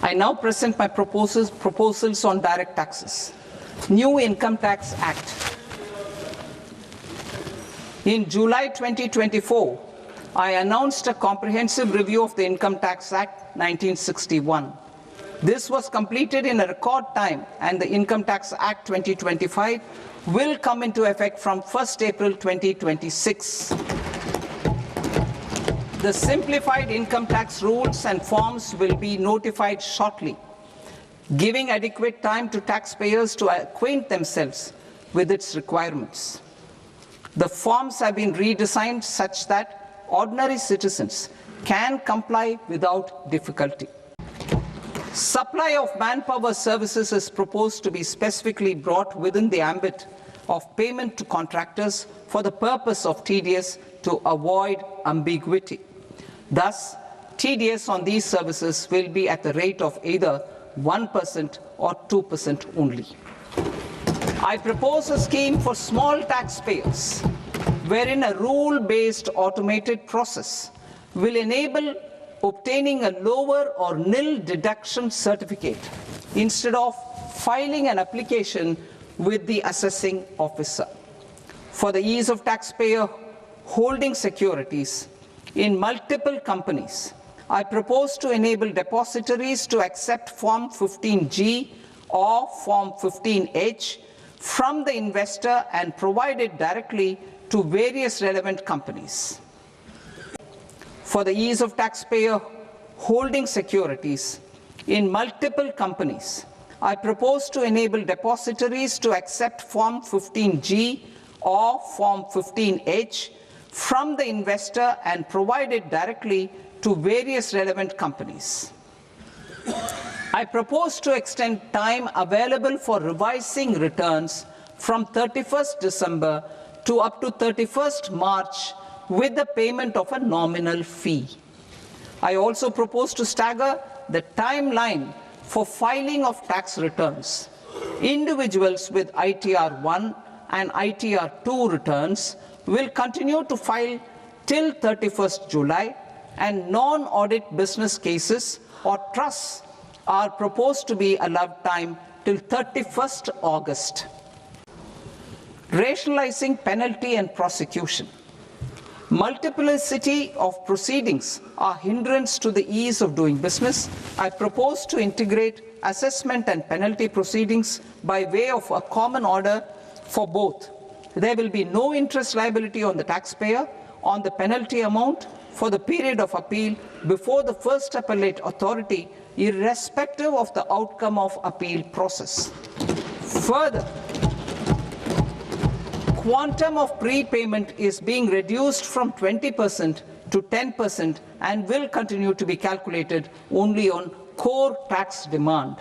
I now present my proposals on direct taxes. New Income Tax Act. In July 2024, I announced a comprehensive review of the Income Tax Act 1961. This was completed in a record time, and the Income Tax Act 2025 will come into effect from 1st April 2026. The simplified income tax rules and forms will be notified shortly, giving adequate time to taxpayers to acquaint themselves with its requirements. The forms have been redesigned such that ordinary citizens can comply without difficulty. Supply of manpower services is proposed to be specifically brought within the ambit of payment to contractors for the purpose of TDS to avoid ambiguity. Thus, TDS on these services will be at the rate of either 1% or 2% only. I propose a scheme for small taxpayers, wherein a rule-based automated process will enable obtaining a lower or nil deduction certificate instead of filing an application with the assessing officer. For the ease of taxpayer holding securities in multiple companies, I propose to enable depositories to accept Form 15G or Form 15H from the investor and provide it directly to various relevant companies. For the ease of taxpayer holding securities in multiple companies, I propose to enable depositories to accept Form 15G or Form 15H from the investor and provide it directly to various relevant companies. I propose to extend time available for revising returns from 31st December to up to 31st March with the payment of a nominal fee. I also propose to stagger the timeline for filing of tax returns. Individuals with ITR 1 and ITR 2 returns will continue to file till 31st July, and non-audit business cases or trusts are proposed to be allowed time till 31st August. Rationalizing penalty and prosecution. Multiplicity of proceedings are hindrance to the ease of doing business. I propose to integrate assessment and penalty proceedings by way of a common order for both. There will be no interest liability on the taxpayer on the penalty amount for the period of appeal before the first appellate authority, irrespective of the outcome of appeal process. Further, quantum of prepayment is being reduced from 20% to 10% and will continue to be calculated only on core tax demand.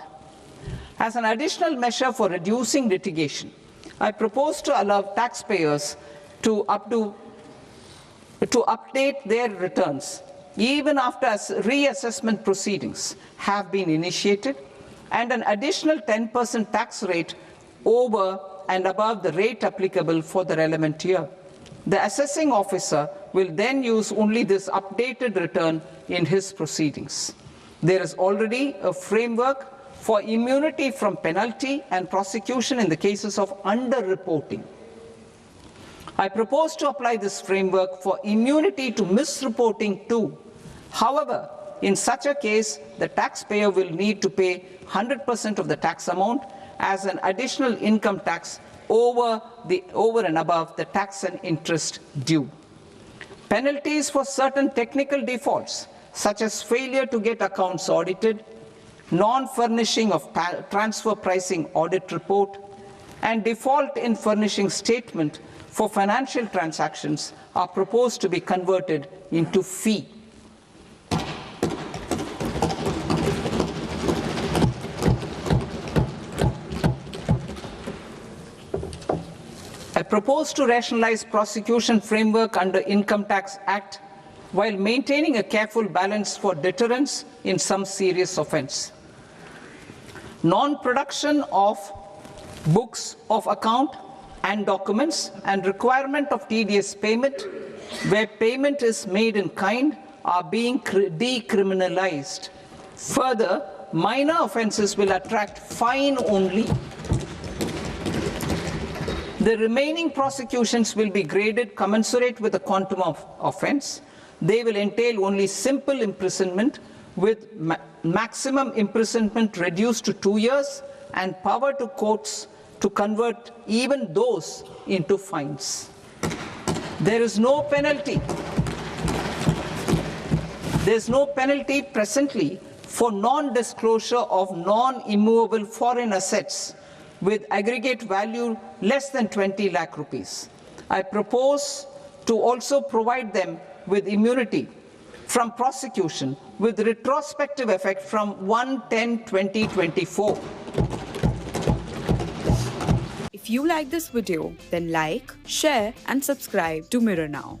As an additional measure for reducing litigation, I propose to allow taxpayers to update their returns even after reassessment proceedings have been initiated, and an additional 10% tax rate over and above the rate applicable for the relevant year. The assessing officer will then use only this updated return in his proceedings. There is already a framework for immunity from penalty and prosecution in the cases of underreporting. I propose to apply this framework for immunity to misreporting too. However, in such a case, the taxpayer will need to pay 100% of the tax amount as an additional income tax over and above the tax and interest due. Penalties for certain technical defaults, such as failure to get accounts audited, non-furnishing of transfer pricing audit report, and default in furnishing statement for financial transactions are proposed to be converted into fee. I propose to rationalize prosecution framework under Income Tax Act while maintaining a careful balance for deterrence in some serious offence. Non-production of books of account and documents and requirement of TDS payment where payment is made in kind are being decriminalized. Further, minor offences will attract fine only. The remaining prosecutions will be graded commensurate with the quantum of offence. They will entail only simple imprisonment with maximum imprisonment reduced to 2 years and power to courts to convert even those into fines. There is no penalty. There is no penalty presently for non-disclosure of non-immovable foreign assets with aggregate value less than 20 lakh rupees. I propose to also provide them with immunity from prosecution with retrospective effect from 1/10/2024. If you like this video, then like, share and subscribe to Mirror Now.